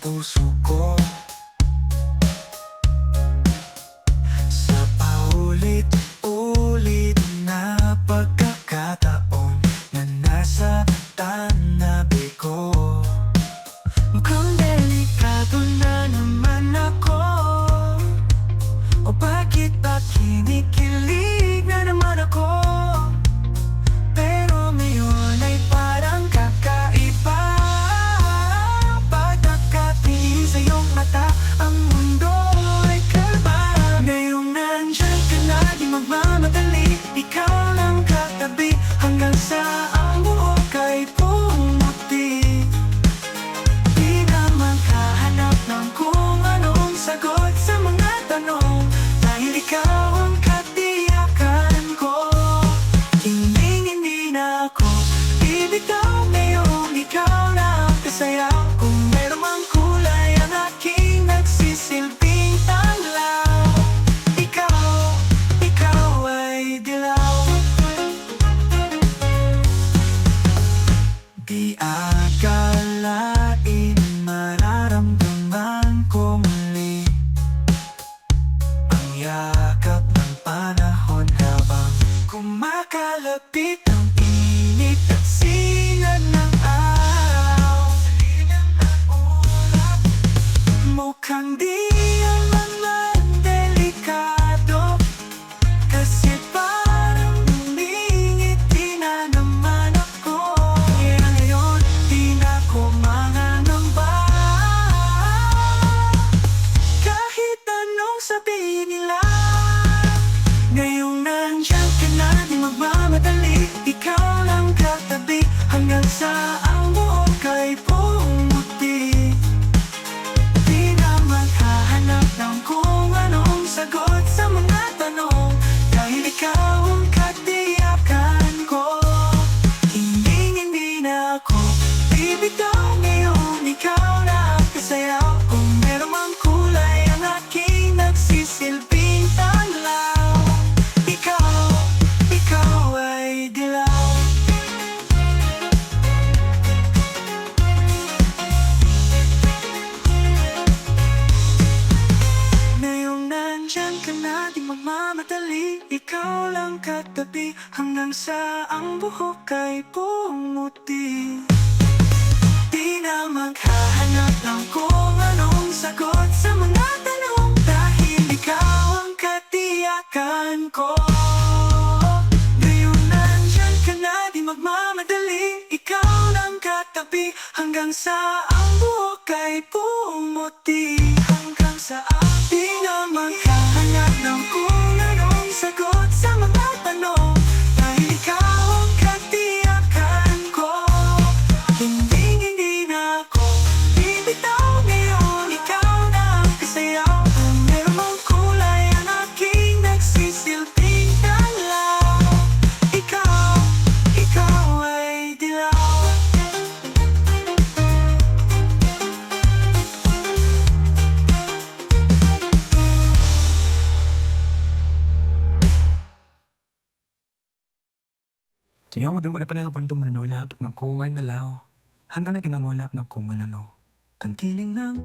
puso ko. Sa paulit-ulit na pagkakataon na nasa tanabi ko, mukhang delikado na naman ako. O bakit ba kinikilig na naman ako? Pero ngayon ay parang kakaiba. Pag nakatingin sa iyong mata, ang mundo ay kalma. Ngayong nandyan ka na, di magmamadali, ikaw lang katabi, hanggang sa ang buhok ay pumuti. Di na makahanap ng kung anong sagot sa mga tanong, dahil ikaw ang katiyakan ko. Hindi na ako bibitaw ngayong ikaw na ang kasayaw. Kung meron mang kulay ang aking nagsisilbing tanglaw, ikaw ay dilaw. Di akalain mararamdaman ko muli ang yakap ng panahon habang kumakalapit ang init at sinag ng araw. Mukhang di naman delikado, kasi parang umingiti na naman ako. Kaya ngayon, di na ko mangangamba. Kahit anong sabihin nila, ngayong nandyan ka na, di magmamadali, ikaw lang katabi, hanggang sa ang buhok ay pumuti. Di na maghahanap ng kung anong sagot sa mga tanong, dahil ikaw ang katiyakan ko. Hindi na ako bibitaw ngayong ikaw na ang kasayaw. Kung meron mang kulay ang aking nagsisilbing tanglaw, ikaw ay dilaw. Ngayong nandyan ka na, di magmamadali, ikaw lang katabi, hanggang sa ang buhok ay pumuti. Di na maghahanap ng kung anong sagot sa mga tanong, dahil ikaw ang katiyakan ko. Ngayon nandyan ka na, di magmamadali, ikaw lang katabi, hanggang sa ang buhok ay pumuti. Hanggang sa di na maghahanap ng kung anong sagot sa mga tanong, dahil ikaw ang katiyakan ko. Hindi na ako bibitaw ngayon, ikaw na ang kasayaw. Kung meron mang kulay ang aking nagsisilbing tanglaw, ikaw ay dilaw. Tiyaw mo din mo na pala ng pantong manulap ng kuwan na lao, hanggang na kinamulap ng kuwan na lo. Ang tiling ng